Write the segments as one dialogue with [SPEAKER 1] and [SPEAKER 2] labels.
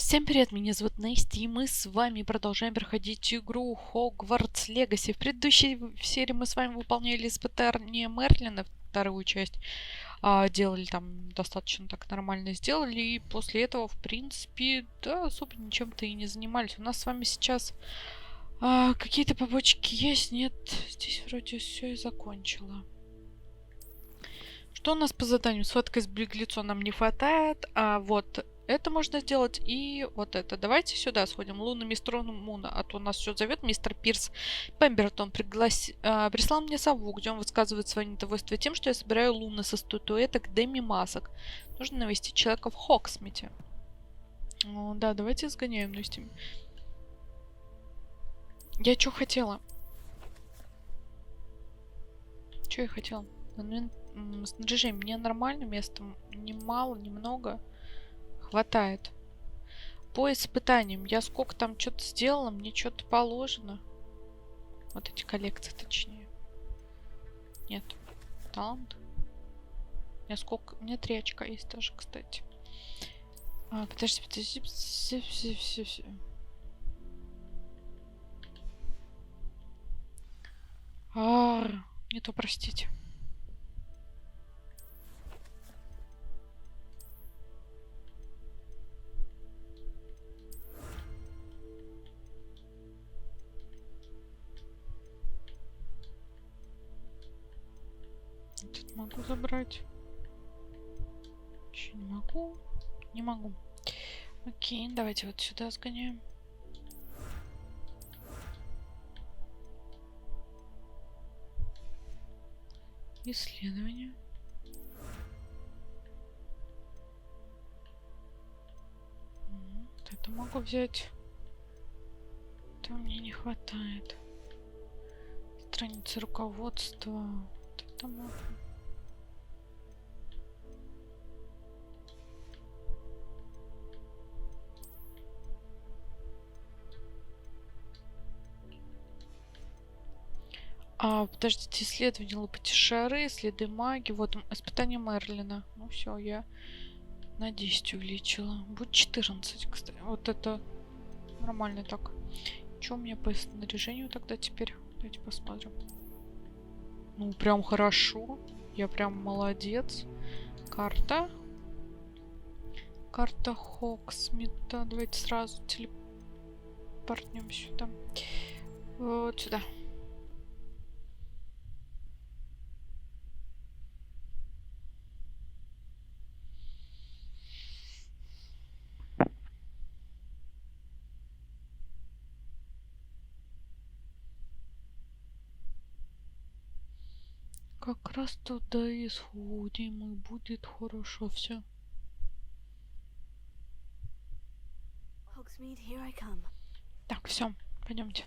[SPEAKER 1] Всем привет, меня зовут Настя, и мы с вами продолжаем проходить игру Hogwarts Legacy. В предыдущей серии мы с вами выполняли испытание Мерлина, вторую часть. Делали там достаточно так нормально сделали, и после этого, в принципе, да, особо ничем-то и не занимались. У нас с вами сейчас какие-то побочки есть? Нет, здесь вроде все и закончила. Что у нас по заданию? Схватка с беглецом нам не хватает, а вот это можно сделать и вот это. Давайте сюда сходим. Луна мистер Муна, а то нас все зовет мистер Пирс Пембертон. Прислал мне сову, где он высказывает свое недовольство тем, что я собираю луны со статуэток деми-масок. Нужно навести человека в Хоксмите. Да, давайте сгоняем, навестим. Я что хотела? Что я хотела? Снаряжение. Мне нормально места. Не мало, немного. Хватает. По испытаниям. Я сколько там что-то сделала, мне что-то положено. Вот эти коллекции, точнее. Нет. Талант. У меня сколько... У меня 3 очка есть даже, кстати. Подожди. Все. Не то, простите. Тут могу забрать. Еще не могу. Не могу. Окей, давайте вот сюда сгоняем. Исследование. Вот это могу взять. Этого мне не хватает. Страница руководства. Вот это могу. Подождите, исследование лопати шары, следы маги. Вот испытание Мерлина. Ну все, я на 10 увеличила. Будет 14, кстати. Вот это нормально так. Что у меня по снаряжению тогда теперь? Давайте посмотрим. Ну, прям хорошо. Я прям молодец. Карта. Карта Хоксмита. Давайте сразу телепортнем сюда. Вот сюда. Как раз туда и сходим, и будет хорошо все. Так, все, пойдемте.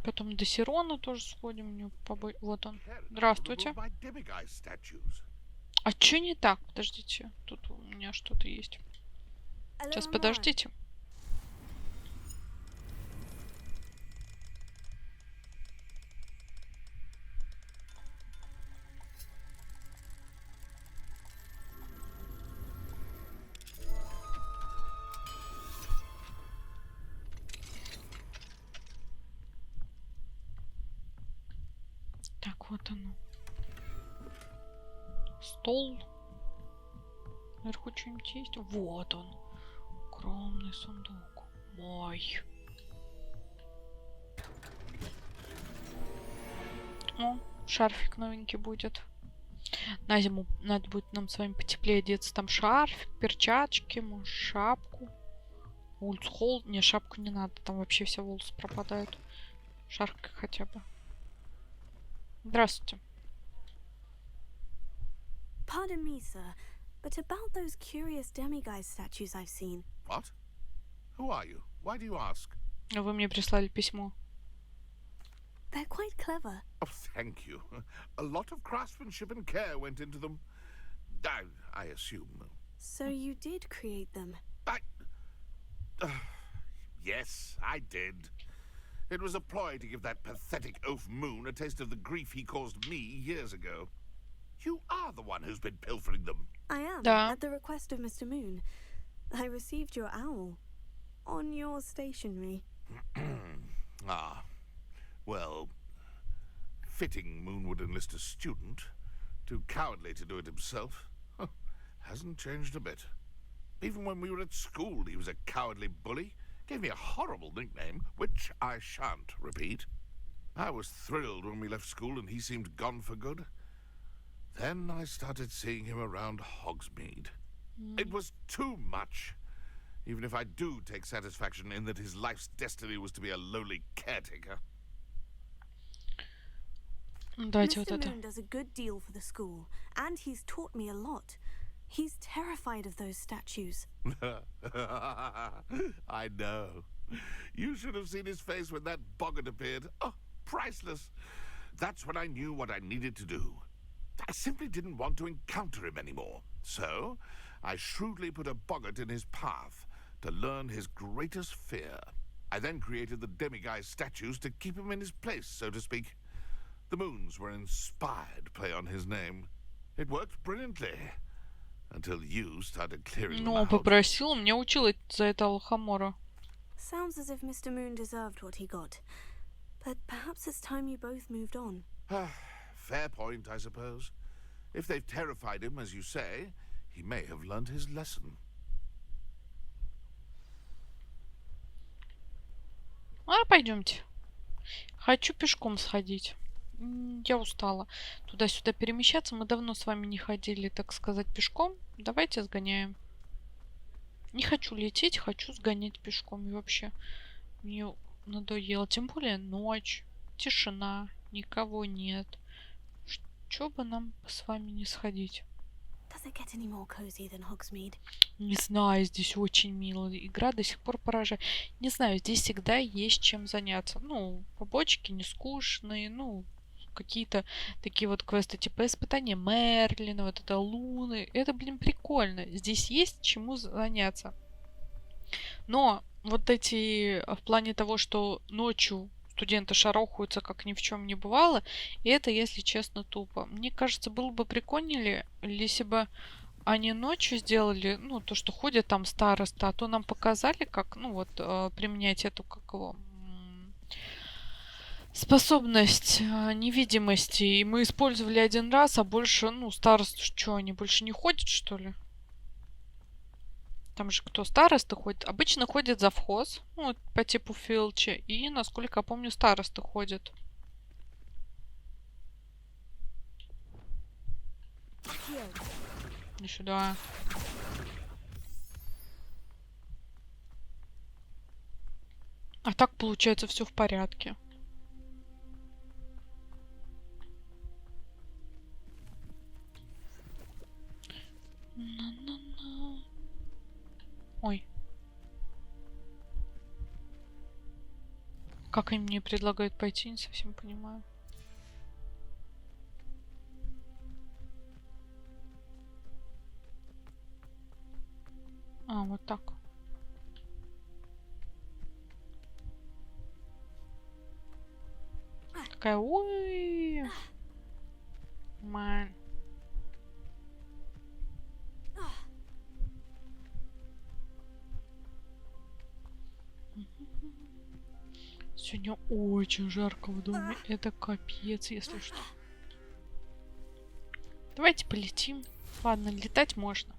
[SPEAKER 1] Потом до Сирона тоже сходим. У него вот он. Здравствуйте. А что не так? Подождите. Тут у меня что-то есть. Сейчас, подождите. Так, вот оно. Стол. Наверху что-нибудь есть? Вот он. Огромный сундук. Мой. О, шарфик новенький будет. На зиму надо будет нам с вами потеплее одеться. Там шарфик, перчаточки, может, шапку. Улицу холод. Не, шапку не надо. Там вообще все волосы пропадают. Шарфик хотя бы. Здравствуйте.
[SPEAKER 2] Pardon me, sir, but about those curious demiguise statues I've seen.
[SPEAKER 3] What? Who are you? Why do you ask?
[SPEAKER 1] Вы мне прислали письмо.
[SPEAKER 2] They're quite clever.
[SPEAKER 3] Oh, thank you. A lot of craftsmanship and care went into them. I assume.
[SPEAKER 2] So you did create them?
[SPEAKER 3] Yes, I did. It was a ploy to give that pathetic oaf Moon a taste of the grief he caused me years ago. You are the one who's been pilfering them.
[SPEAKER 2] I am,
[SPEAKER 1] Да.
[SPEAKER 2] at the request of Mr. Moon. I received your owl on your stationery.
[SPEAKER 3] Ah, well, fitting Moon would enlist a student. Too cowardly to do it himself. Huh, hasn't changed a bit. Even when we were at school, he was a cowardly bully. Gave me a horrible nickname, which I shan't repeat. I was thrilled when we left school and he seemed gone for good. Then I started seeing him around Hogsmeade. It was too much. Even if I do take satisfaction in that his life's destiny was to be a lowly caretaker.
[SPEAKER 1] Давайте вот
[SPEAKER 2] Mr.
[SPEAKER 1] это.
[SPEAKER 2] Moon does a good deal for the school, and he's taught me a lot. He's terrified of those statues.
[SPEAKER 3] I know. You should have seen his face when that boggart appeared. Oh, priceless. That's when I knew what I needed to do. I simply didn't want to encounter him anymore. So, I shrewdly put a boggart in his path to learn his greatest fear. I then created the demiguise statues to keep him in his place, so to speak. The moons were an inspired play on his name. It worked brilliantly. Until you started clearing them
[SPEAKER 1] Ну,
[SPEAKER 3] out.
[SPEAKER 1] попросил, меня учил за это Алхамора.
[SPEAKER 2] Sounds as if Mr. Moon deserved what he got. But perhaps it's time you both moved on.
[SPEAKER 3] Fair point, I suppose. If they've terrified him, as you say, he may have learned his lesson.
[SPEAKER 1] Пойдемте. Хочу пешком сходить. Я устала туда-сюда перемещаться. Мы давно с вами не ходили, так сказать, пешком. Давайте сгоняем. Не хочу лететь, хочу сгонять пешком. И вообще мне надоело. Тем более ночь, тишина, никого нет. Чё бы нам с вами не сходить?
[SPEAKER 2] Does it get any more cozy than Hogsmeade?
[SPEAKER 1] Не знаю, здесь очень мило. Игра до сих пор поражает. Не знаю, здесь всегда есть чем заняться. Ну, побочки не скучные, ну, какие-то такие вот квесты, типа испытания Мерлина, вот это Луны. Это, блин, прикольно. Здесь есть чему заняться. Но вот эти, в плане того, что ночью студенты шарохаются, как ни в чем не бывало, и это, если честно, тупо. Мне кажется, было бы прикольнее, если бы они ночью сделали, ну, то, что ходят там староста, а то нам показали, как, ну, вот, применять эту, как его, способность невидимости. И мы использовали один раз, а больше, ну, старост, что, они больше не ходят, что ли? Там же кто староста ходит? Обычно ходит завхоз, ну, вот по типу Филча. И, насколько я помню, старосты ходят. И сюда. А так, получается, все в порядке. Ой. Как они мне предлагают пойти, не совсем понимаю. А, вот так. Такая, ой. Ман. Сегодня очень жарко в доме. Это капец, если что. Давайте полетим. Ладно, летать можно.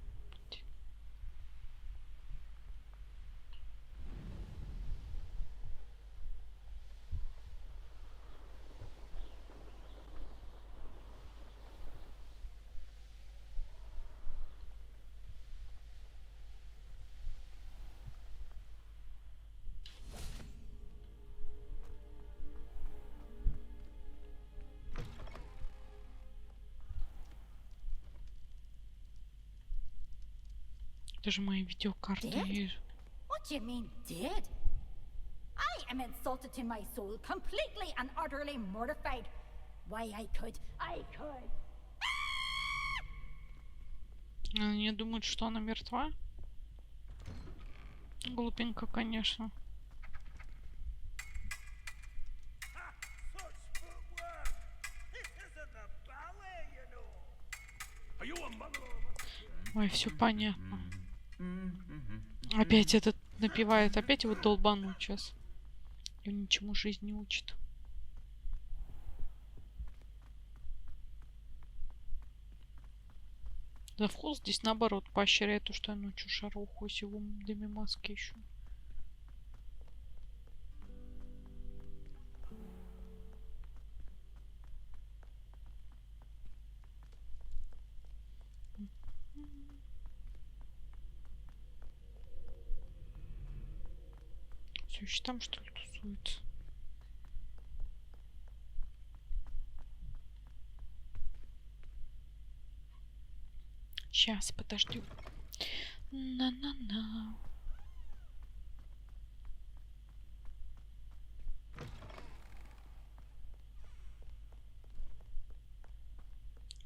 [SPEAKER 1] Даже мои видеокарты.
[SPEAKER 4] Dead? What do you mean, dead? I am insulted to my soul, completely and utterly mortified. Why, I could.
[SPEAKER 1] Они думают, что она мертва? Глупенько, конечно. Ой, все понятно. Опять этот напевает, опять его долбанут сейчас. И он ничему жизнь не учит. Завхоз здесь наоборот поощряет то, что я ночью шарохаюсь его дыме маски еще. Все еще там, что ли, тусуется? Сейчас, подожди. На-на-на.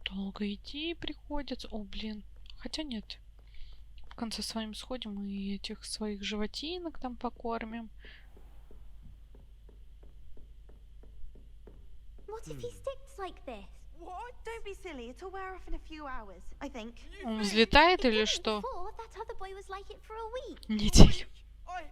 [SPEAKER 1] Долго идти приходится. О, блин. Хотя нет. В конце с вами сходим и этих своих животинок там покормим.
[SPEAKER 5] What if he sticks like this?
[SPEAKER 2] What? Don't be silly. It'll wear off in a few hours, I think.
[SPEAKER 1] Он взлетает
[SPEAKER 5] It
[SPEAKER 1] или
[SPEAKER 5] didn't
[SPEAKER 1] что?
[SPEAKER 5] before. That other boy was like it for a week.
[SPEAKER 1] Неделю.
[SPEAKER 6] I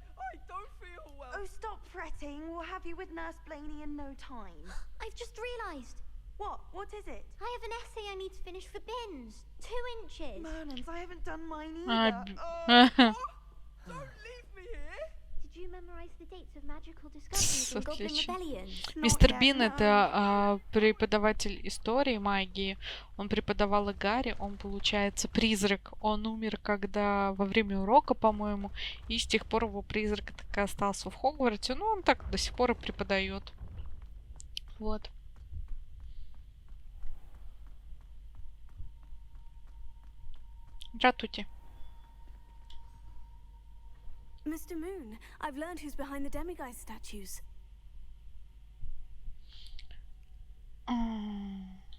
[SPEAKER 6] don't feel well.
[SPEAKER 2] Oh, stop fretting. We'll have you with Nurse Blaney in no time.
[SPEAKER 5] I've just realised.
[SPEAKER 2] What? What is it?
[SPEAKER 5] I have an essay I need to finish for bins. 2 inches.
[SPEAKER 2] Merlins, I haven't done mine
[SPEAKER 1] А,
[SPEAKER 2] either.
[SPEAKER 6] Don't leave me here.
[SPEAKER 5] Did you memorize the dates of magical discoveries and goblin
[SPEAKER 1] Отлично.
[SPEAKER 5] rebellions?
[SPEAKER 1] Мистер
[SPEAKER 2] yet,
[SPEAKER 1] Бин
[SPEAKER 2] no.
[SPEAKER 1] это преподаватель истории магии. Он преподавал и Гарри. Он, получается, призрак. Он умер, когда во время урока, по-моему, и с тех пор его призрак так и остался в Хогвартсе. Ну, он так до сих пор и преподает. Вот. Здравствуйте.
[SPEAKER 2] Mr. Moon, I've learned who's behind the demiguise statues.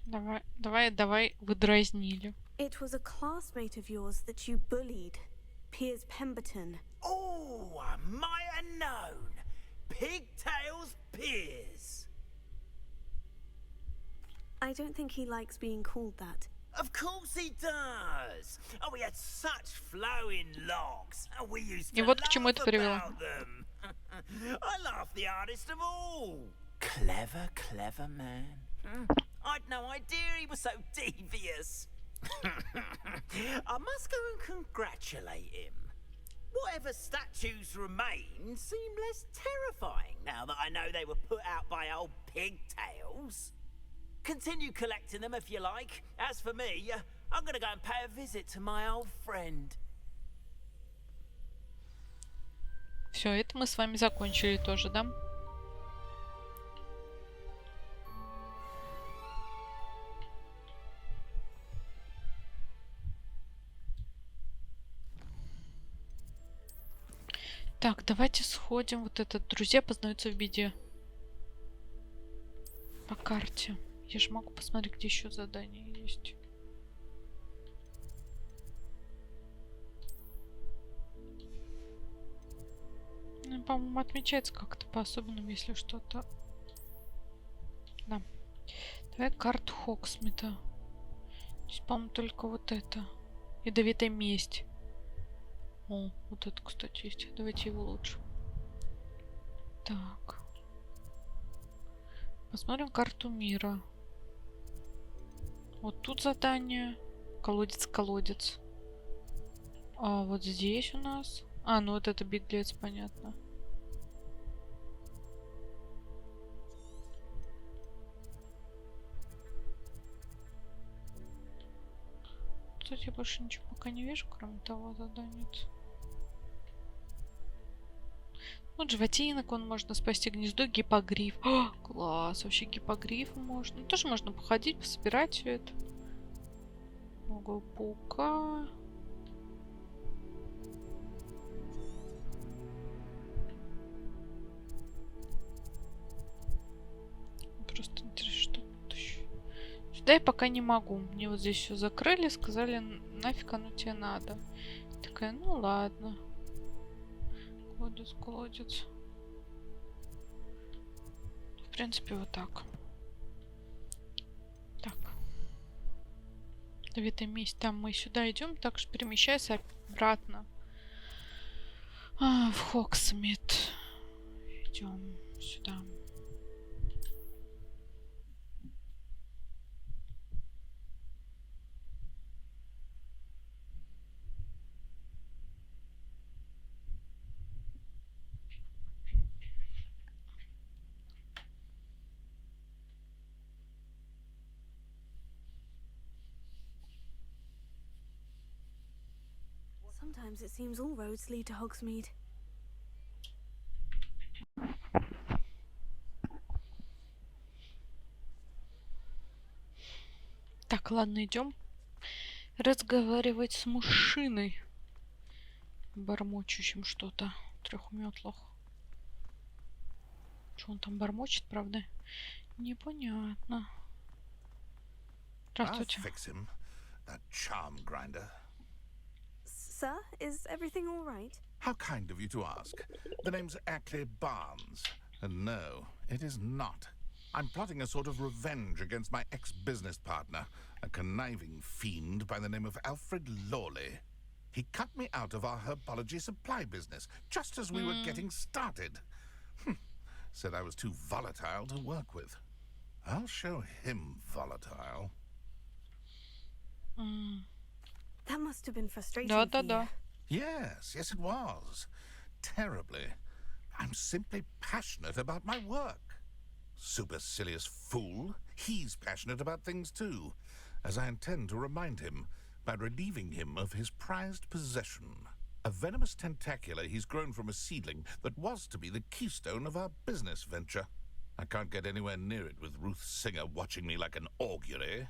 [SPEAKER 1] Давай, вы дразнили.
[SPEAKER 2] It was a classmate of yours that you bullied, Piers Pemberton.
[SPEAKER 6] Oh, I might have known. Pigtails Piers.
[SPEAKER 2] I don't think he likes being called that.
[SPEAKER 6] Of course he does. Oh, we had such flowing locks, and we used
[SPEAKER 1] И
[SPEAKER 6] to
[SPEAKER 1] вот к чему
[SPEAKER 6] laugh
[SPEAKER 1] это привело.
[SPEAKER 6] about them. I laughed the hardest of all. Clever man. I'd no idea he was so devious. I must go and congratulate him. Whatever statues remain seem less terrifying now that I know they were put out by old pigtails. Continue collecting them if you like. As for me, I'm gonna go and pay a visit to my old friend.
[SPEAKER 1] Все, это мы с вами закончили тоже, да? Так, давайте сходим. Вот этот «Друзья познаются в беде». По карте. Я же могу посмотреть, где еще задания есть. Ну, по-моему, отмечается как-то по-особенному, если что-то... Да. Давай карту Хоксмита. Здесь, по-моему, только вот это. Ядовитая месть. О, вот это, кстати, есть. Давайте его лучше. Так. Посмотрим карту мира. Вот тут задание. Колодец. А вот здесь у нас... А, ну вот это беглец, понятно. Тут я больше ничего пока не вижу, кроме того задания. Вот животинок, он можно спасти гнездо, гиппогриф. О, класс, вообще гиппогрифом можно. Тоже можно походить, пособирать все это. Много паука. Просто интересно, что тут еще. Сюда я пока не могу. Мне вот здесь все закрыли, сказали, нафиг оно тебе надо. Такая, ну ладно. Колодец. В принципе, вот так. Так. Советы местам. Мы сюда идем, так что перемещайся обратно. В Хоксмит. Идем сюда.
[SPEAKER 2] Sometimes it seems all roads lead to Hogsmeade.
[SPEAKER 1] Так, ладно, идем разговаривать с мужчиной, бормочущим что-то в трехметлах. Что он там бормочет, правда? Непонятно.
[SPEAKER 3] I'll
[SPEAKER 1] Здравствуйте.
[SPEAKER 3] fix him, that charm grinder.
[SPEAKER 2] Sir, is everything all right?
[SPEAKER 3] How kind of you to ask. The name's Ackley Barnes. And no, it is not. I'm plotting a sort of revenge against my ex-business partner, a conniving fiend by the name of Alfred Lawley. He cut me out of our herbology supply business just as we were getting started. Said I was too volatile to work with. I'll show him volatile.
[SPEAKER 2] That must have been frustrating
[SPEAKER 1] Да,
[SPEAKER 2] for
[SPEAKER 1] да,
[SPEAKER 2] you.
[SPEAKER 1] да.
[SPEAKER 3] Yes, yes it was. Terribly. I'm simply passionate about my work. Supercilious fool. He's passionate about things too, as I intend to remind him by relieving him of his prized possession. A venomous tentacular he's grown from a seedling that was to be the keystone of our business venture. I can't get anywhere near it with Ruth Singer watching me like an augury.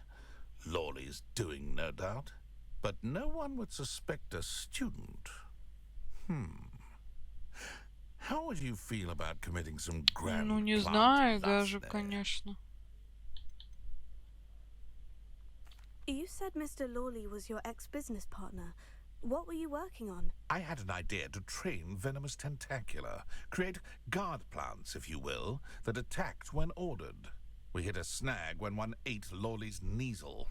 [SPEAKER 3] Lawley's doing, no doubt. But no one would suspect a student. How would you feel about committing some grand
[SPEAKER 1] Ну, не
[SPEAKER 3] plant
[SPEAKER 1] знаю
[SPEAKER 3] lust
[SPEAKER 1] даже,
[SPEAKER 3] there?
[SPEAKER 1] конечно.
[SPEAKER 2] You said Mr. Lawley was your ex-business partner. What were you working on?
[SPEAKER 3] I had an idea to train venomous tentacula, create guard plants, if you will, that attacked when ordered. We hit a snag when one ate Lawley's Kneasel.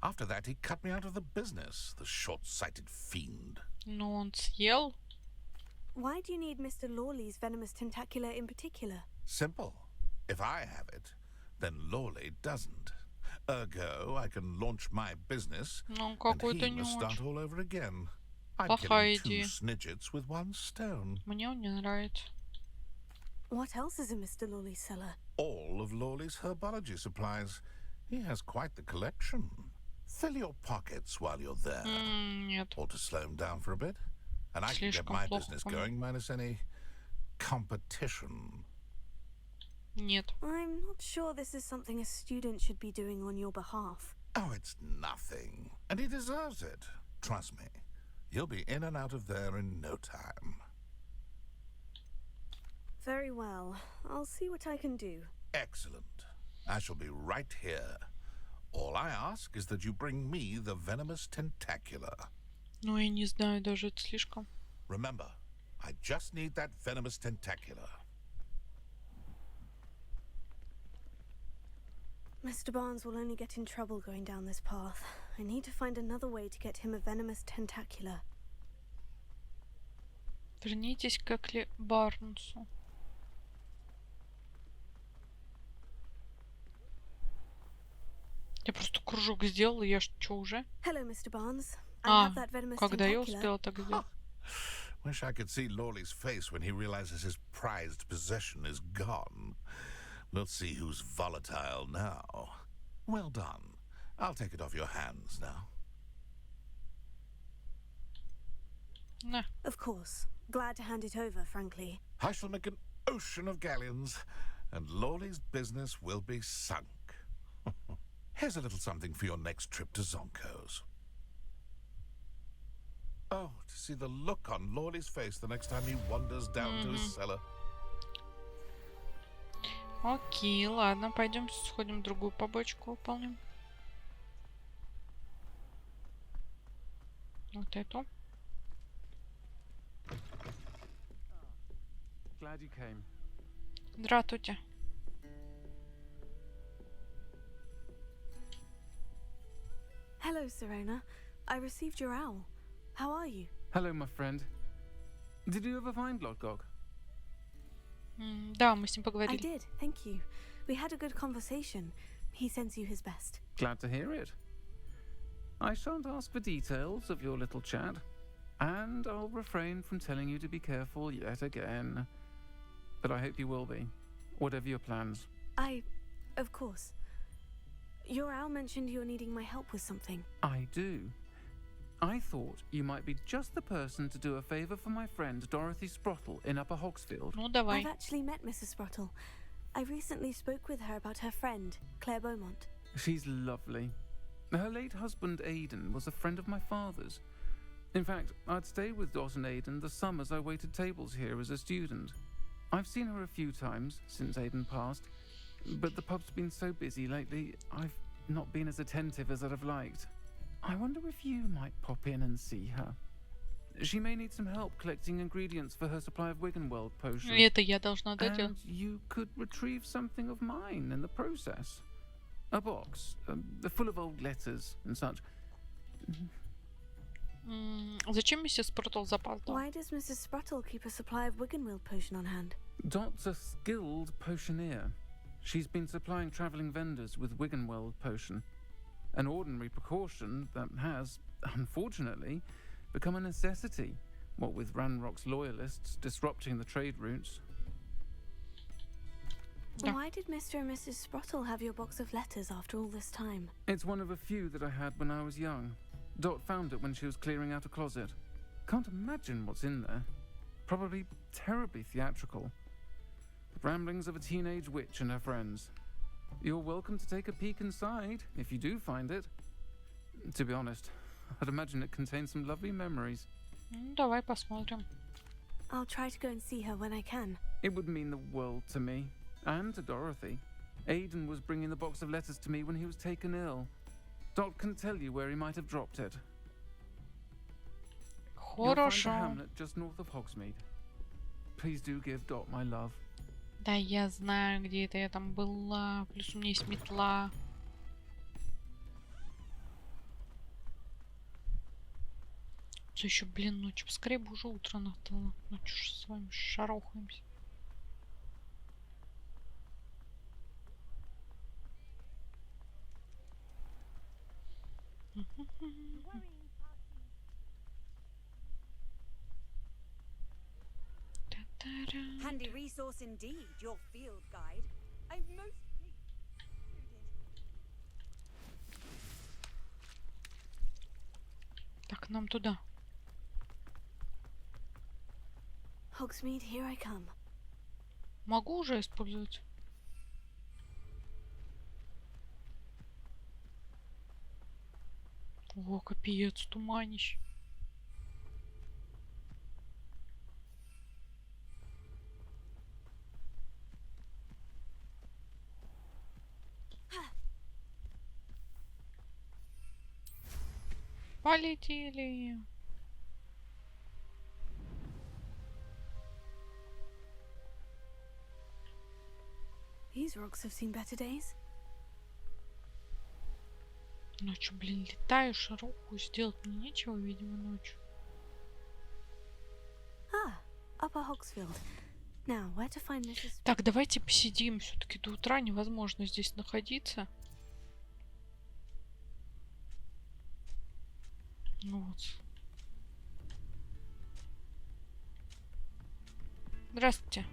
[SPEAKER 3] After that, he cut me out of the business, the short-sighted fiend.
[SPEAKER 1] Ну, он съел.
[SPEAKER 2] Why do you need Mr. Lawley's venomous tentacula in particular?
[SPEAKER 3] Simple. If I have it, then Lawley doesn't. Ergo, I can launch my business,
[SPEAKER 1] Ну, он
[SPEAKER 3] and
[SPEAKER 1] какой-то
[SPEAKER 3] he
[SPEAKER 1] не
[SPEAKER 3] must start
[SPEAKER 1] очень.
[SPEAKER 3] all over again. I'm
[SPEAKER 1] Плохая
[SPEAKER 3] killing two
[SPEAKER 1] идея.
[SPEAKER 3] snidgets with one stone.
[SPEAKER 1] Мне он не нравится.
[SPEAKER 2] What else is in Mr. Lawley's cellar?
[SPEAKER 3] All of Lawley's herbology supplies. He has quite the collection. Fill your pockets while you're there.
[SPEAKER 1] Нет.
[SPEAKER 3] Or to slow him down for a bit. And I can get
[SPEAKER 1] Слишком
[SPEAKER 3] my
[SPEAKER 1] плохо
[SPEAKER 3] business
[SPEAKER 1] по мне.
[SPEAKER 3] going minus any competition.
[SPEAKER 1] Нет.
[SPEAKER 2] I'm not sure this is something a student should be doing on your behalf.
[SPEAKER 3] Oh, it's nothing. And he deserves it. Trust me. He'll be in and out of there in no time.
[SPEAKER 2] Very well. I'll see what I can do.
[SPEAKER 3] Excellent. I shall be right here. All I ask is that you bring me the venomous tentacula.
[SPEAKER 1] Ну, я не знаю даже, это слишком.
[SPEAKER 3] Remember, I just need that venomous tentacula.
[SPEAKER 2] Mr. Barnes will only get in trouble going down this path. I need to find another way to get him a venomous tentacula.
[SPEAKER 1] Вернитесь к Экли Барнсу. Я просто кружок сделала, я что уже?
[SPEAKER 2] Hello, Mr. Barnes. I
[SPEAKER 1] А,
[SPEAKER 2] have that venomous
[SPEAKER 1] когда я
[SPEAKER 2] tentacula.
[SPEAKER 1] успела так сделать?
[SPEAKER 3] Wish I could see Lawley's face when he realizes his prized possession is gone. Let's see who's volatile now. Well done. I'll take it off your hands now.
[SPEAKER 1] На.
[SPEAKER 2] Of course. Glad to hand it over, frankly.
[SPEAKER 3] I shall make an ocean of galleons, and Lawley's business will be sunk. Here's a little something for your next trip to Zonko's. Oh, to see the look on Lawley's face the next time he wanders down to his cellar.
[SPEAKER 1] Окей, ладно, пойдем сходим в другую побочку, выполним. Вот эту.
[SPEAKER 7] Glad you came.
[SPEAKER 1] Здравствуйте.
[SPEAKER 2] Hello, Serona. I received your owl. How are you?
[SPEAKER 7] Hello, my friend. Did you ever find Lodgok?
[SPEAKER 1] Да, мы с ним
[SPEAKER 2] I
[SPEAKER 1] поговорили.
[SPEAKER 2] did, thank you. We had a good conversation. He sends you his best.
[SPEAKER 7] Glad to hear it. I shan't ask for details of your little chat, and I'll refrain from telling you to be careful yet again. But I hope you will be, whatever your plans.
[SPEAKER 2] Of course. Your owl mentioned you're needing my help with something.
[SPEAKER 7] I do. I thought you might be just the person to do a favour for my friend Dorothy Sprottle in Upper Hogsfield.
[SPEAKER 1] Ну, давай.
[SPEAKER 2] I've actually met Mrs. Sprottle. I recently spoke with her about her friend, Claire Beaumont.
[SPEAKER 7] She's lovely. Her late husband Aidan was a friend of my father's. In fact, I'd stayed with Dot and Aidan the summers I waited tables here as a student. I've seen her a few times since Aidan passed, but the pub's been so busy lately, I've not been as attentive as I'd have liked. I wonder if you might pop in and see her. She may need some help collecting ingredients for her supply of Wiggenweld potion.
[SPEAKER 1] И это я должна доделать.
[SPEAKER 7] And you could retrieve something of mine in the process. A box, full of old letters and such.
[SPEAKER 1] Зачем миссис Спортл запаздала?
[SPEAKER 2] Why does Mrs. Sprottle keep a supply of Wiggenweld potion on hand?
[SPEAKER 7] Dot's a skilled potioneer. She's been supplying travelling vendors with Wiggenweld potion. An ordinary precaution that has, unfortunately, become a necessity, what with Ranrock's loyalists disrupting the trade routes.
[SPEAKER 1] Yeah.
[SPEAKER 2] Why did Mr. and Mrs. Sprottle have your box of letters after all this time?
[SPEAKER 7] It's one of a few that I had when I was young. Dot found it when she was clearing out a closet. Can't imagine what's in there. Probably terribly theatrical. The ramblings of a teenage witch and her friends. You're welcome to take a peek inside, if you do find it. To be honest, I'd imagine it contains some lovely memories.
[SPEAKER 1] Давай посмотрим.
[SPEAKER 2] I'll try to go and see her when I can.
[SPEAKER 7] It would mean the world to me, and to Dorothy. Aidan was bringing the box of letters to me when he was taken ill. Dot can tell you where he might have dropped it. You'll find the
[SPEAKER 1] Хорошо.
[SPEAKER 7] hamlet just north of Hogsmeade. Please do give Dot my love.
[SPEAKER 1] Да, я знаю, где это я там была. Плюс у меня есть метла. Что еще, блин, ночь? Поскорее бы уже утро настало. Ну чё ж с вами шарохаемся. Та-та-ра.
[SPEAKER 8] Handy resource indeed, your field guide. I'm most
[SPEAKER 1] Так, нам туда.
[SPEAKER 2] Hogsmeade, here I come.
[SPEAKER 1] Могу уже использовать? О, капец, туманище. Полетели.
[SPEAKER 2] These rocks have seen better days.
[SPEAKER 1] Ночью, блин, летаю, шарохаю, сделать мне нечего, видимо, ночью.
[SPEAKER 2] Ah, Upper Hogsfield. Now, where to find Mrs.
[SPEAKER 1] Так, давайте посидим. Все-таки до утра невозможно здесь находиться. Ну вот. Здравствуйте.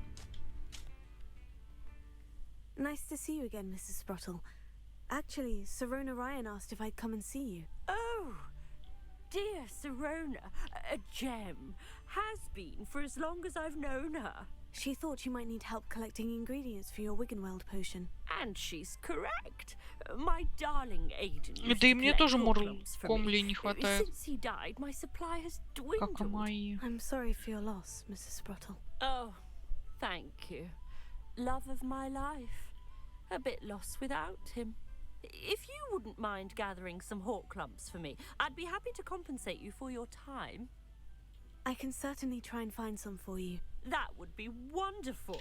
[SPEAKER 2] Nice to see you again, Mrs. Sprottle. Actually, Serona Ryan asked if I'd come and see you.
[SPEAKER 9] Oh, dear Serona, a gem. Has been for as long as I've known her.
[SPEAKER 2] She thought you might need help collecting ingredients for your Wiggenweld potion.
[SPEAKER 9] And she's correct. My darling Aidan used
[SPEAKER 1] Да и
[SPEAKER 9] to
[SPEAKER 1] мне
[SPEAKER 9] collect
[SPEAKER 1] тоже
[SPEAKER 9] horklumps for me.
[SPEAKER 1] моркомли не хватает.
[SPEAKER 9] Since he died, my supply has
[SPEAKER 1] Как и
[SPEAKER 9] dwindled.
[SPEAKER 1] мои.
[SPEAKER 2] I'm sorry for your loss, Mrs. Sprottle.
[SPEAKER 9] Oh, thank you. Love of my life. A bit lost without him. If you wouldn't mind gathering some horklumps for me, I'd be happy to compensate you for your time.
[SPEAKER 2] I can certainly try and find some for you.
[SPEAKER 9] That would be wonderful.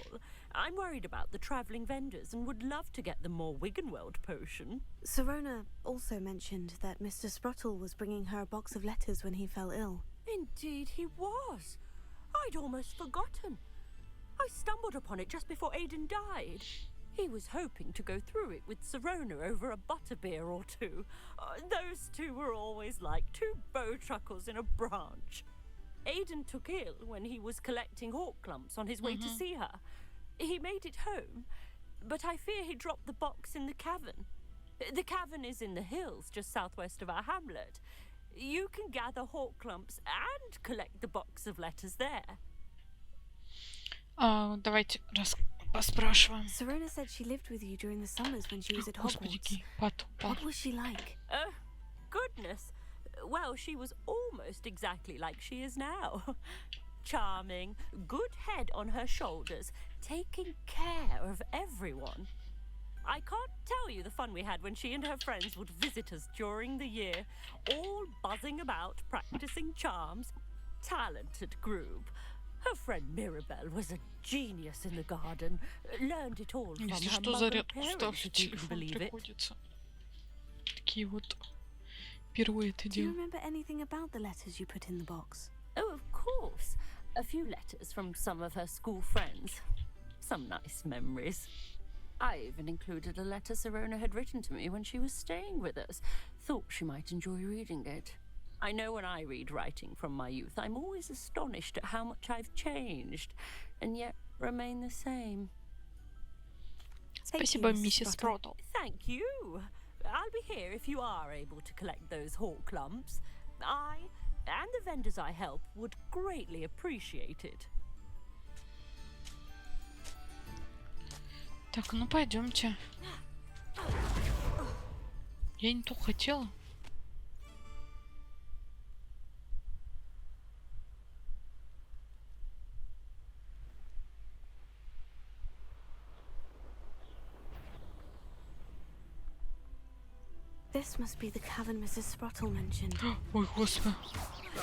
[SPEAKER 9] I'm worried about the travelling vendors and would love to get the more Wiggenweld potion.
[SPEAKER 2] Sirona also mentioned that Mr. Sprottle was bringing her a box of letters when he fell ill.
[SPEAKER 9] Indeed he was. I'd almost forgotten. I stumbled upon it just before Aidan died. He was hoping to go through it with Sirona over a butterbeer or two. Those two were always like two bowtruckles in a branch. Aidan took ill when he was collecting hawk clumps on his way to see her. He made it home, but I fear he dropped the box in the cavern. The cavern is in the hills just southwest of our hamlet. You can gather hawk clumps and collect the box of letters there.
[SPEAKER 1] Давайте поспрашиваем.
[SPEAKER 2] Sirona said she lived with you during the summers when she was at
[SPEAKER 1] Господи,
[SPEAKER 2] Hogwarts.
[SPEAKER 1] потупа.
[SPEAKER 2] What was she like?
[SPEAKER 9] Goodness. Well, she was almost exactly like she is now. Charming, good head on her shoulders, taking care of everyone. I can't tell you the fun we had when she and her friends would visit us during the year, all buzzing about, practicing charms. Talented group. Her friend Mirabelle was a genius in the garden. Learned it all from
[SPEAKER 1] Если
[SPEAKER 9] her
[SPEAKER 1] что,
[SPEAKER 9] mother and
[SPEAKER 1] зарядку ставь,
[SPEAKER 9] parents, if you can
[SPEAKER 1] телефон
[SPEAKER 9] believe it.
[SPEAKER 1] приходится. Такие вот пируэты
[SPEAKER 2] Do you
[SPEAKER 1] делать.
[SPEAKER 2] remember anything about the letters you put in the box?
[SPEAKER 9] Oh, of course. A few letters from some of her school friends. Some nice memories. I even included a letter Sirona had written to me when she was staying with us. Thought she might enjoy reading it. I know when I read writing from my youth, I'm always astonished at how much I've changed, and yet remain the same.
[SPEAKER 1] Спасибо, миссис Спротл.
[SPEAKER 9] Thank you. I'll be here if you are able to collect those hawk clumps. I and the vendors I help would greatly appreciate it.
[SPEAKER 1] Так, ну пойдемте. Я не то хотела.
[SPEAKER 2] This must be the cavern Mrs. Sprottle mentioned.
[SPEAKER 1] Ой, господи.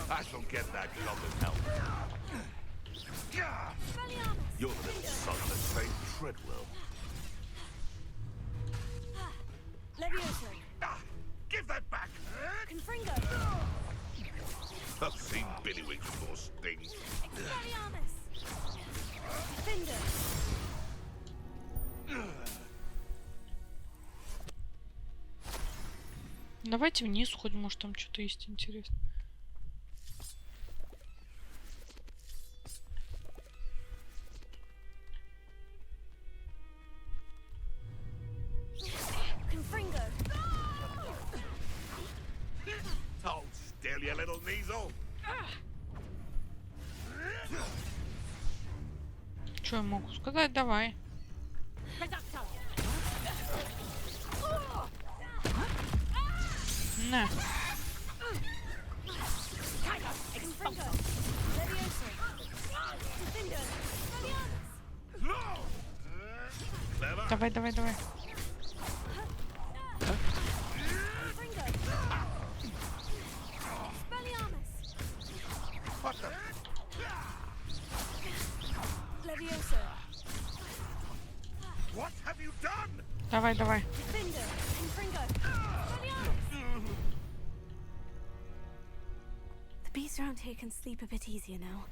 [SPEAKER 3] I shall get that goblin help. You're the little son that trained Treadwell.
[SPEAKER 2] Levioso!
[SPEAKER 3] Give that back!
[SPEAKER 2] Confringo!
[SPEAKER 3] I've seen Billywinks before sting.
[SPEAKER 2] Expelliarmus! Finder!
[SPEAKER 1] Давайте вниз сходим, может там что-то есть интересное.
[SPEAKER 2] Confringo!
[SPEAKER 3] Hold still, you little weasel!
[SPEAKER 1] Что я могу сказать? Давай. На. Давай, давай, давай.
[SPEAKER 3] What the?
[SPEAKER 2] Levioso!
[SPEAKER 3] What have you done?
[SPEAKER 1] Давай, давай.
[SPEAKER 2] Finder! Confringo! The beasts around here can sleep a bit easier now.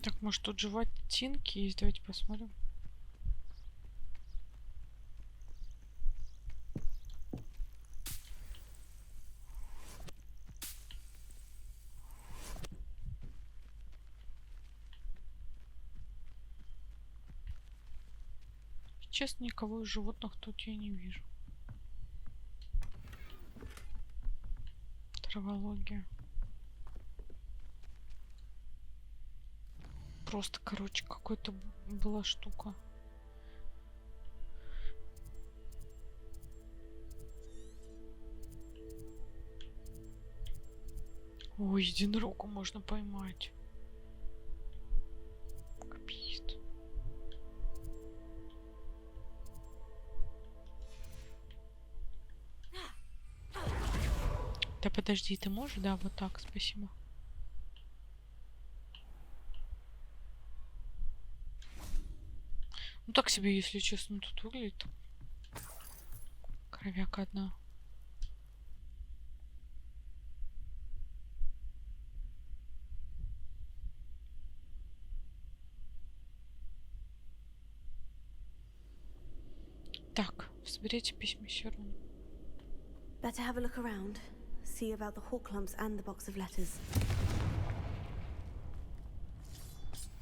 [SPEAKER 1] Так, может тут животинки есть? Давайте посмотрим. Честно, никого из животных тут я не вижу. Травология. Просто, короче, какой-то была штука. Ой, единорога можно поймать. Капец. Да подожди, ты можешь? Да, вот так, спасибо. так себе, если честно, тут выглядит. Кровяка одна. Так, соберите письма Серун.
[SPEAKER 2] Better have a look around. See about the hawk lumps and the box of letters.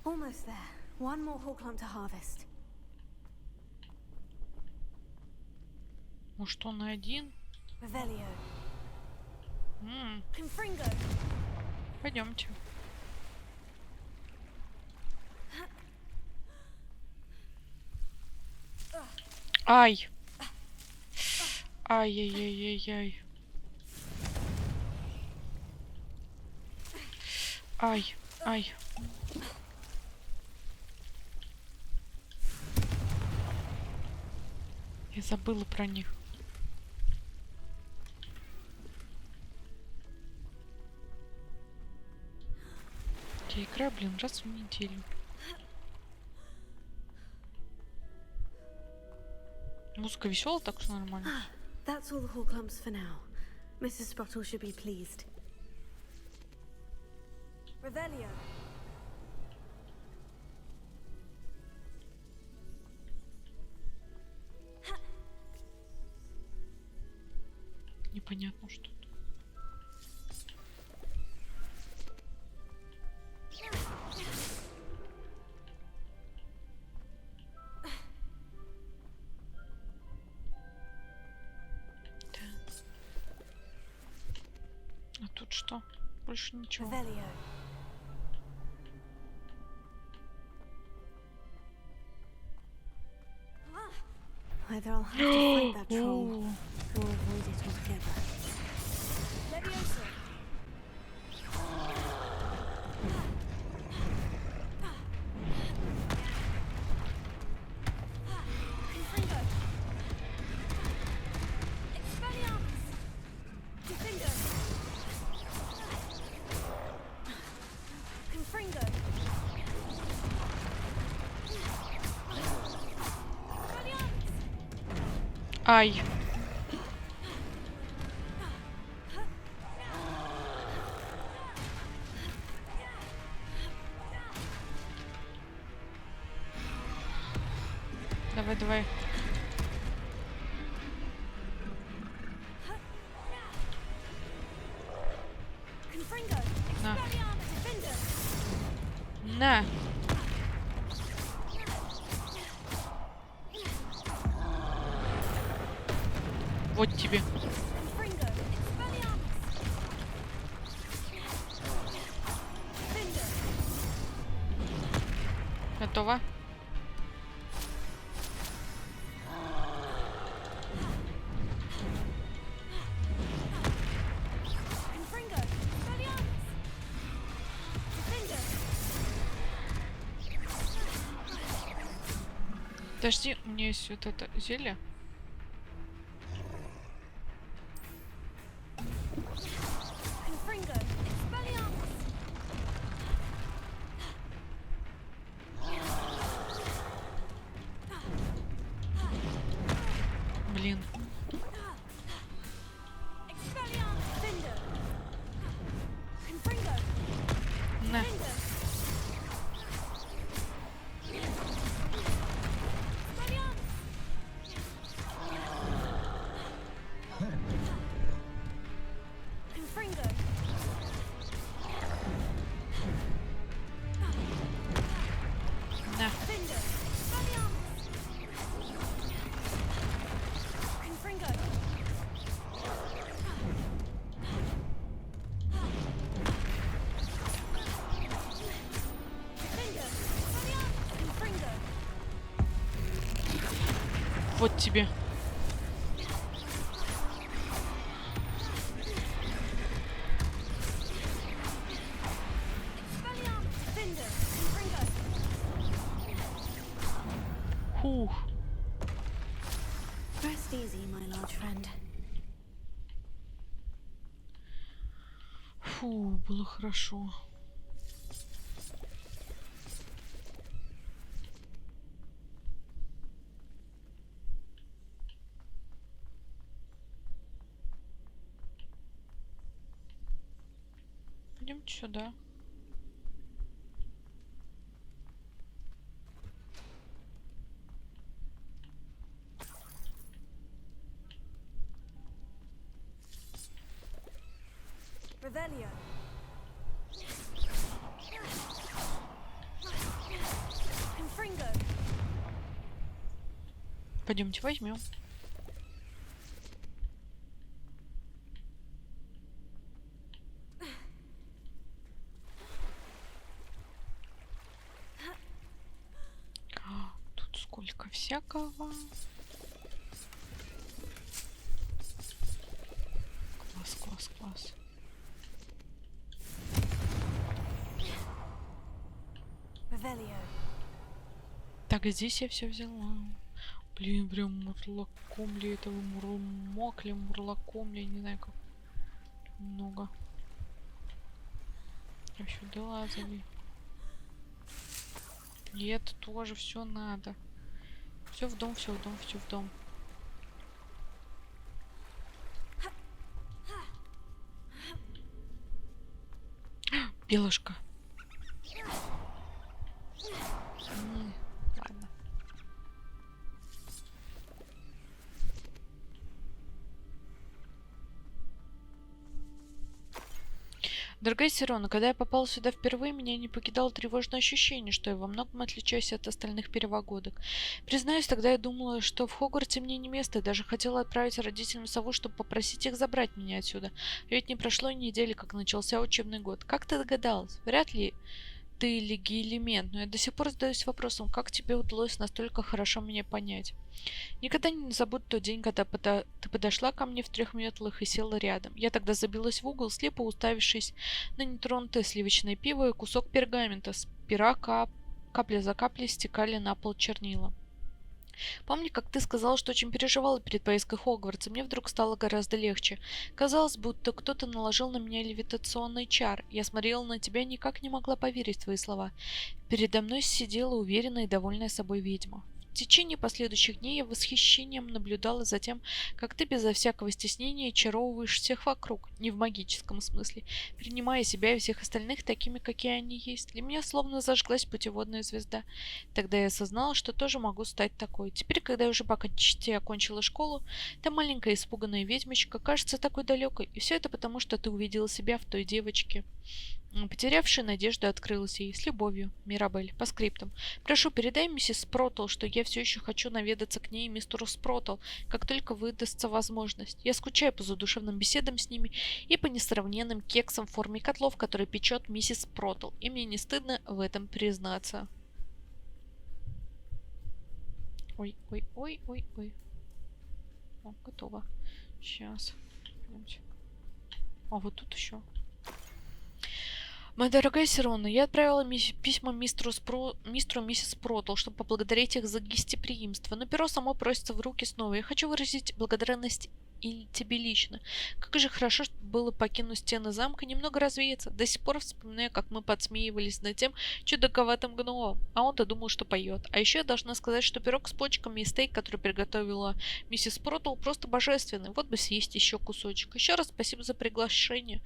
[SPEAKER 2] Almost there. One more hawk lump to harvest.
[SPEAKER 1] Может, он один?
[SPEAKER 2] Revelio. Confringo.
[SPEAKER 1] Пойдемте. Ай! Ай-яй-яй-яй-яй. Ай, ай. Я забыла про них. Я играю, блин, раз в неделю. Музыка веселая, так что нормально.
[SPEAKER 2] That's all the hawk lumps for now. Mrs. Sprottle should be pleased. Revelio.
[SPEAKER 1] Непонятно что. А тут что? Больше ничего.
[SPEAKER 2] Revelio. Either I'll have to fight that troll or avoid it altogether. Leviosa. Confringo. Expelliarmus. Defendo. Confringo.
[SPEAKER 1] Ай. Давай, давай. На. На. Вот тебе. Готово. Подожди, у меня есть вот это зелье. Блин. На. На. Вот тебе. Фух.
[SPEAKER 2] Rest easy, my large friend.
[SPEAKER 1] Фу, было хорошо. Сюда.
[SPEAKER 2] Revelio. Confringo.
[SPEAKER 1] Пойдемте возьмем. Тут сколько всякого. Класс, класс, класс.
[SPEAKER 2] Revelio.
[SPEAKER 1] Так, здесь я все взяла. Блин, прям мурлаком ли этого, мурлмок ли, мурлаком ли, не знаю как. Много. Еще долазали. И это тоже все надо. Все в дом, все в дом, все в дом. Белушка. Ладно. Дорогая Сирона, когда я попала сюда впервые, меня не покидало тревожное ощущение, что я во многом отличаюсь от остальных первогодок. Признаюсь, тогда я думала, что в Хогвартсе мне не место, и даже хотела отправить родителям сову, чтобы попросить их забрать меня отсюда. Ведь не прошло и недели, как начался учебный год. Как ты догадалась? Вряд ли ты леги-элемент, но я до сих пор задаюсь вопросом, как тебе удалось настолько хорошо меня понять. Никогда не забуду тот день, когда ты подошла ко мне в 3 метлах и села рядом. Я тогда забилась в угол, слепо уставившись на нетронутое сливочное пиво и кусок пергамента. С пера капля за каплей стекали на пол чернила. Помню, как ты сказала, что очень переживала перед поездкой Хогвартса. Мне вдруг стало гораздо легче. Казалось, будто кто-то наложил на меня левитационный чар. Я смотрела на тебя и никак не могла поверить в твои слова. Передо мной сидела уверенная и довольная собой ведьма. В течение последующих дней я восхищением наблюдала за тем, как ты безо всякого стеснения очаровываешь всех вокруг, не в магическом смысле, принимая себя и всех остальных такими, какие они есть. Для меня словно зажглась путеводная звезда. Тогда я осознала, что тоже могу стать такой. Теперь, когда я уже почти окончила школу, та маленькая испуганная ведьмочка кажется такой далекой, и все это потому, что ты увидела себя в той девочке. Потерявшая надежду открылась ей. С любовью, Мирабель, по скриптам. Прошу, передай миссис Спротл, что я все еще хочу наведаться к ней и мистеру Спротл, как только выдастся возможность. Я скучаю по задушевным беседам с ними и по несравненным кексам в форме котлов, которые печет миссис Спротл, и мне не стыдно в этом признаться. Ой, ой, ой, ой, ой. О, готово. Сейчас. Пойдемте. А вот тут еще. Моя дорогая Сирона, я отправила письма мистеру и миссис Протл, чтобы поблагодарить их за гостеприимство, но перо само просится в руки снова. Я хочу выразить благодарность и тебе лично. Как же хорошо было покинуть стены замка, немного развеяться. До сих пор вспоминаю, как мы подсмеивались над тем чудаковатым гномом, а он-то думал, что поет. А еще я должна сказать, что пирог с почками и стейк, который приготовила миссис Протл, просто божественный. Вот бы съесть еще кусочек. Еще раз спасибо за приглашение.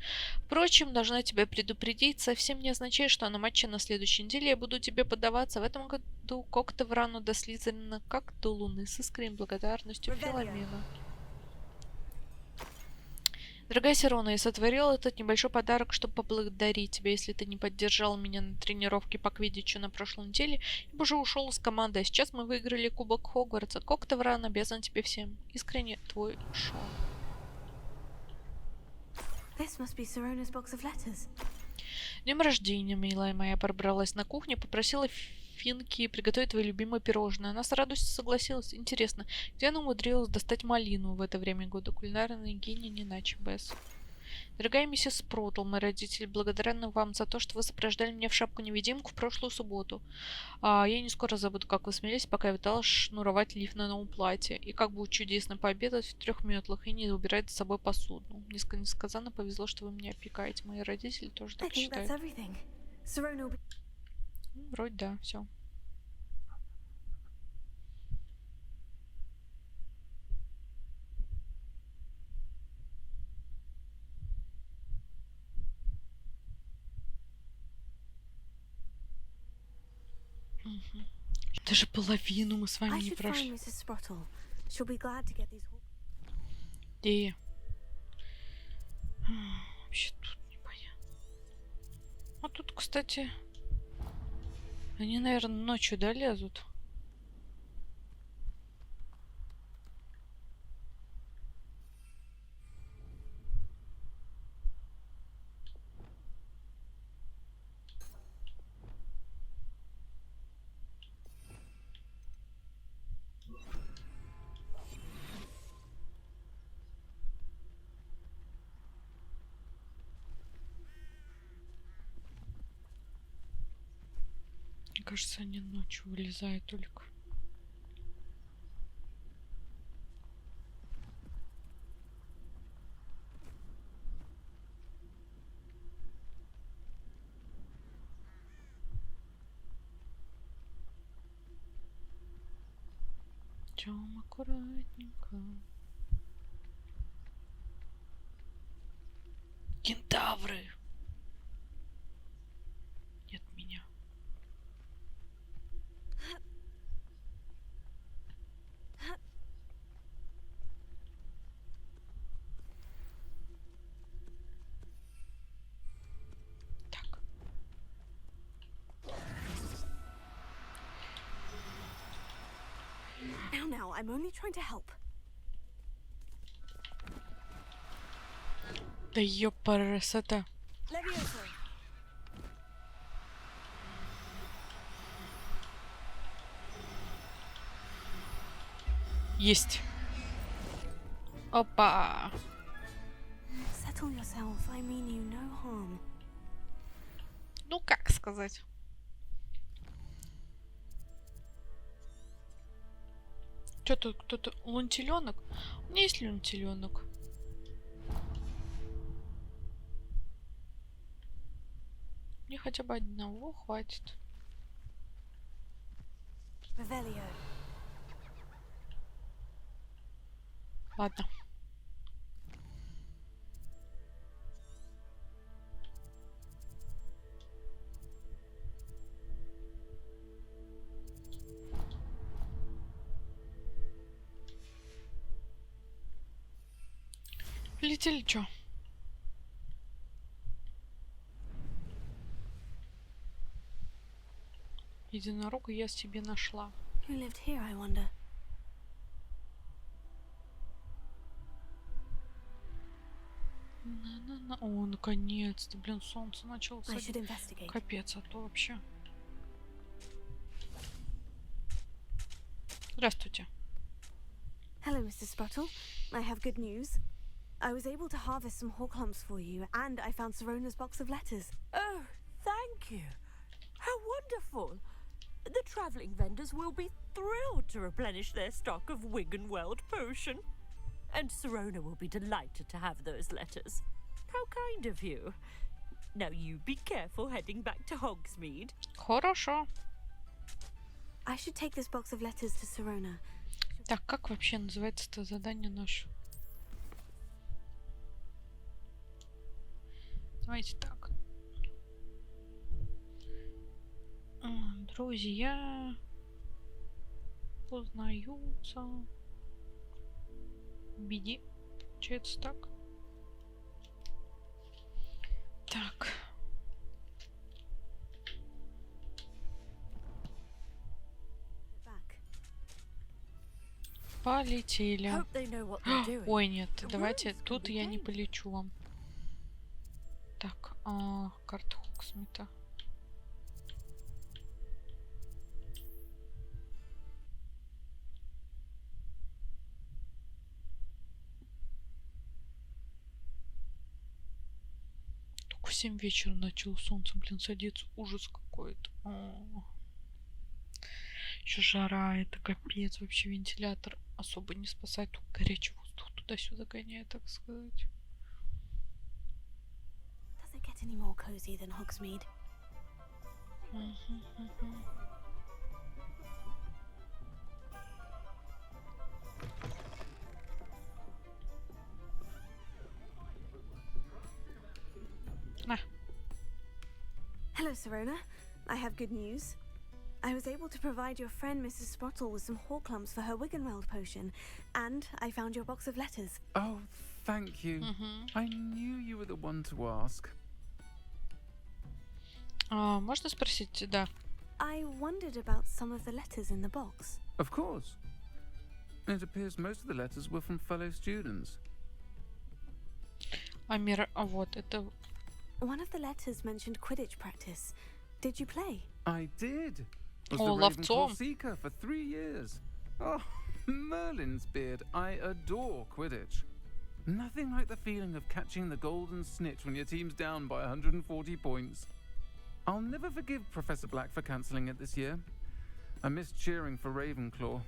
[SPEAKER 1] Впрочем, должна тебя предупредить, совсем не означает, что на матче на следующей неделе я буду тебе поддаваться. В этом году когти в рану до Слизерина, как до луны. С искренней благодарностью, Филомена. Дорогая Сирона, я сотворила этот небольшой подарок, чтобы поблагодарить тебя, если ты не поддержал меня на тренировке по квиддичу на прошлой неделе, ибо уже ушел из команды, а сейчас мы выиграли Кубок Хогвартса. Когтевран обязан тебе всем. Искренне твой Шон. Днем рождения, милая моя, пробралась на кухню, попросила Финки приготовить твои любимые пирожные. Она с радостью согласилась. Интересно, где она умудрилась достать малину в это время года? Кулинарный гений не иначе, Бесс. Дорогая миссис Протл, мои родители благодарны вам за то, что вы сопровождали меня в шапку-невидимку в прошлую субботу. Я не скоро забуду, как вы смеялись, пока я пыталась шнуровать лиф на новом платье. И как будет чудесно пообедать в 3 метлах и не убирать за собой посуду. Несказанно повезло, что вы меня опекаете. Мои родители тоже так считают. Вроде да, все. Даже половину мы с вами
[SPEAKER 2] I
[SPEAKER 1] не
[SPEAKER 2] should find
[SPEAKER 1] прошли.
[SPEAKER 2] Mrs. Sprottle. She'll be glad to get these.
[SPEAKER 1] Где? Вообще тут непонятно. А тут, кстати, они, наверное, ночью, да, лезут? Мне кажется, они ночью вылезают только. Идем аккуратненько. Кентавры! Нет меня. Так.
[SPEAKER 2] Now, I'm only trying to help.
[SPEAKER 1] Да ёпарасота.
[SPEAKER 2] Leviosa.
[SPEAKER 1] Есть. Опа.
[SPEAKER 2] Settle yourself. I mean you no harm.
[SPEAKER 1] Ну, как сказать? Что тут кто-то... Лунтеленок? У меня есть лунтеленок. Мне хотя бы одного хватит.
[SPEAKER 2] Revelio.
[SPEAKER 1] Ладно. Летели чё? Единорога я себе нашла.
[SPEAKER 2] Who lived here, I wonder?
[SPEAKER 1] На-на-на. О, наконец-то, блин, солнце начало
[SPEAKER 2] I should
[SPEAKER 1] садить.
[SPEAKER 2] investigate.
[SPEAKER 1] Капец, а то вообще. Здравствуйте.
[SPEAKER 2] Hello, Mr. Sprottle. I have good news. I was able to harvest some horklumps for you, and I found Sirona's box of letters.
[SPEAKER 9] Oh, thank you. How wonderful. The travelling vendors will be thrilled to replenish their stock of Wiggenweld potion. And Sirona will be delighted to have those letters. How kind of you. Now you be careful heading back to Hogsmeade.
[SPEAKER 1] Хорошо.
[SPEAKER 2] I should take this box of letters to Sirona.
[SPEAKER 1] Так, как вообще называется это задание наше? Давайте так. Друзья познаются. Беде. Получается так. Так.
[SPEAKER 2] Back.
[SPEAKER 1] Полетели.
[SPEAKER 9] Hope they know what they're doing.
[SPEAKER 1] Ой, нет,
[SPEAKER 9] The
[SPEAKER 1] давайте.
[SPEAKER 9] rooms can
[SPEAKER 1] Тут
[SPEAKER 9] be
[SPEAKER 1] я не
[SPEAKER 9] gained.
[SPEAKER 1] полечу вам. Так, карта Хоксмита. Только в 7 вечера начало солнце, блин, садиться. Ужас какой-то. Еще жара, это капец. Вообще вентилятор особо не спасает. Только горячий воздух туда-сюда гоняет, так сказать.
[SPEAKER 2] Does it get any more cozy than Hogsmeade?
[SPEAKER 1] На.
[SPEAKER 2] Hello, Sirona. I have good news. I was able to provide your friend Mrs. Sprottle with some Horcrux for her Wiggenweld potion, and I found your box of letters.
[SPEAKER 7] Oh, thank you. I knew you were the one to ask.
[SPEAKER 1] Можно спросить? Да.
[SPEAKER 2] I wondered about some of the letters in the box.
[SPEAKER 7] Of course. It appears most of the letters were from fellow students.
[SPEAKER 1] Вот это...
[SPEAKER 2] One of the letters mentioned Quidditch practice. Did you play?
[SPEAKER 7] I did. Was
[SPEAKER 1] Oh,
[SPEAKER 7] the
[SPEAKER 1] ловцом.
[SPEAKER 7] Ravenclaw Seeker for 3 years. Oh, Merlin's beard. I adore Quidditch. Nothing like the feeling of catching the golden snitch when your team's down by 140 points. I'll never forgive Professor Black for cancelling it this year. I missed cheering for Ravenclaw.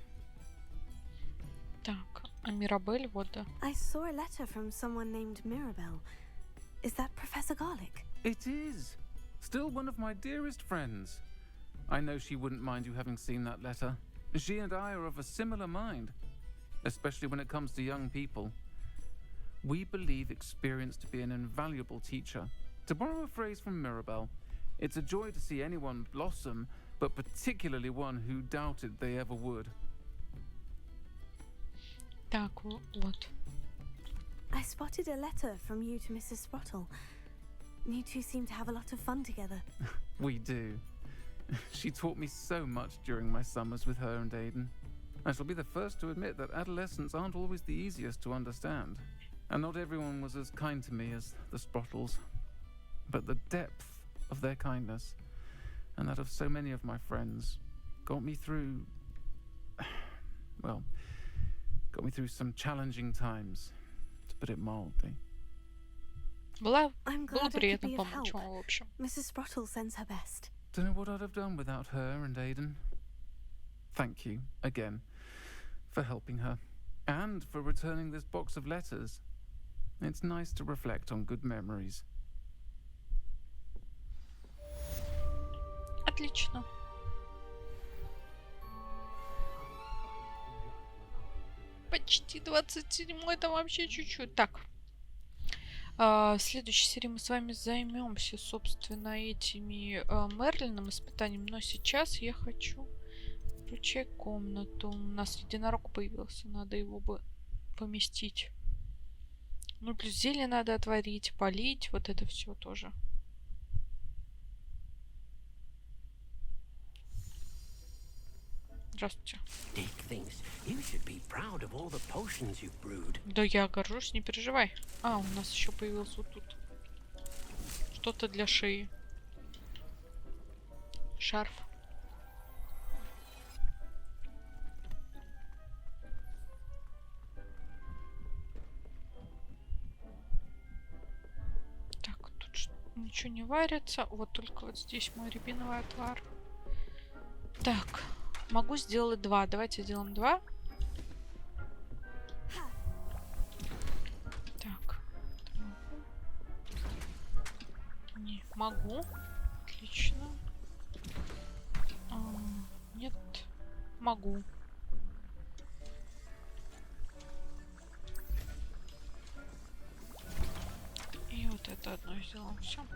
[SPEAKER 1] Так, а Мирабель, вот да.
[SPEAKER 2] I saw a letter from someone named Mirabelle. Is that Professor Garlick?
[SPEAKER 7] It is. Still one of my dearest friends. I know she wouldn't mind you having seen that letter. She and I are of a similar mind, especially when it comes to young people. We believe experience to be an invaluable teacher. To borrow a phrase from Mirabelle, it's a joy to see anyone blossom, but particularly one who doubted they ever would.
[SPEAKER 1] Так, вот.
[SPEAKER 2] I spotted a letter from you to Mrs. Sprottle. You two seem to have a lot of fun together.
[SPEAKER 7] We do. She taught me so much during my summers with her and Aiden. I shall be the first to admit that adolescents aren't always the easiest to understand. And not everyone was as kind to me as the Sprottles. But the depth of their kindness, and that of so many of my friends, got me through... well, got me through some challenging times, to put it mildly.
[SPEAKER 1] Было
[SPEAKER 2] I'm glad I could
[SPEAKER 1] приятно
[SPEAKER 2] be of
[SPEAKER 1] помочь
[SPEAKER 2] help.
[SPEAKER 1] вам, в общем.
[SPEAKER 2] Mrs. Sprottle sends her best.
[SPEAKER 7] Don't know what I'd have done without her and Aiden. Thank you, again, for helping her, and for returning this box of letters. It's nice to reflect on good memories.
[SPEAKER 1] Отлично. Почти 27-й, там вообще чуть-чуть. Так. В следующей серии мы с вами займемся, собственно, этими Мерлином испытанием. Но сейчас я хочу включать комнату. У нас единорог появился. Надо его бы поместить. Ну, плюс зелье надо отварить, полить. Вот это все тоже. Здравствуйте. Да я горжусь, не переживай. А, у нас еще появился вот тут что-то для шеи. Шарф. Так, тут ничего не варится. Вот только вот здесь мой рябиновый отвар. Так. Могу сделать 2. Давайте сделаем 2. Так. Не могу. Отлично. Нет. Могу. И вот это одно сделаем. Все.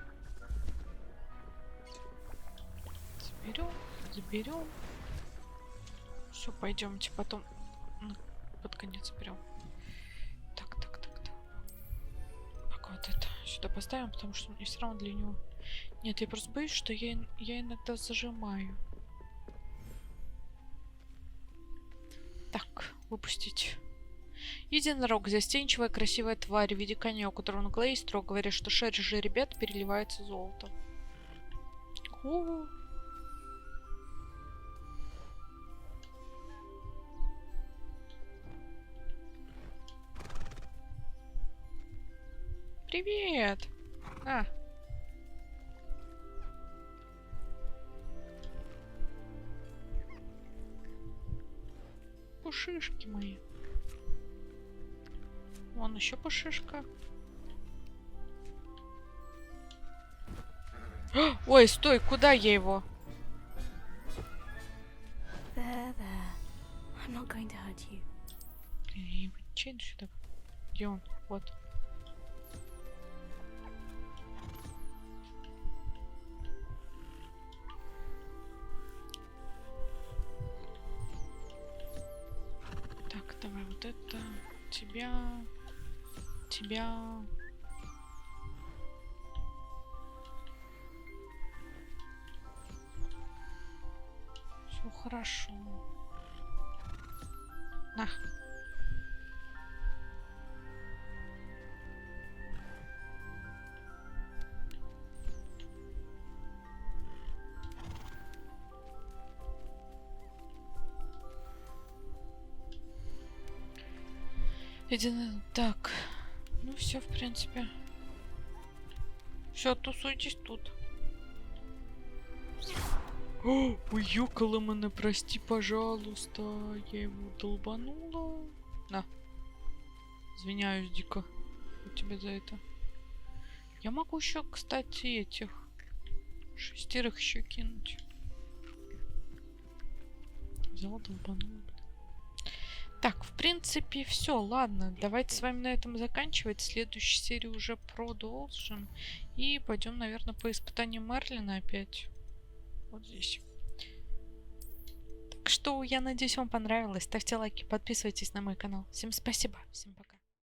[SPEAKER 1] Заберем. Заберем. Все, пойдемте потом под конец берем. Так. Пока вот это сюда поставим, потому что мне все равно для него... Нет, я просто боюсь, что я иногда зажимаю. Так, выпустить. Единорог. Застенчивая, красивая тварь в виде коня, у которого на голове есть рог. Говорят, что шерсть же ребят переливается золотом. О-о-о. Привет! А. Пушишки мои. Вон еще пушишка. Ой, стой, куда я его?
[SPEAKER 2] There. I'm not going to hurt you.
[SPEAKER 1] Блин, сюда. Где он? Вот. это тебя. Все хорошо. На. Так, ну все, в принципе. Все, тусуйтесь тут. О, уюкала мене, прости, пожалуйста. Я его долбанула. На. Извиняюсь дико у тебя за это. Я могу еще, кстати, этих 6 еще кинуть. Взяла, долбанула. Так, в принципе, все, ладно. Давайте с вами на этом заканчивать. Следующую серию уже продолжим. И пойдем, наверное, по испытанию Мерлина опять. Вот здесь. Так что, я надеюсь, вам понравилось. Ставьте лайки, подписывайтесь на мой канал. Всем спасибо, всем пока.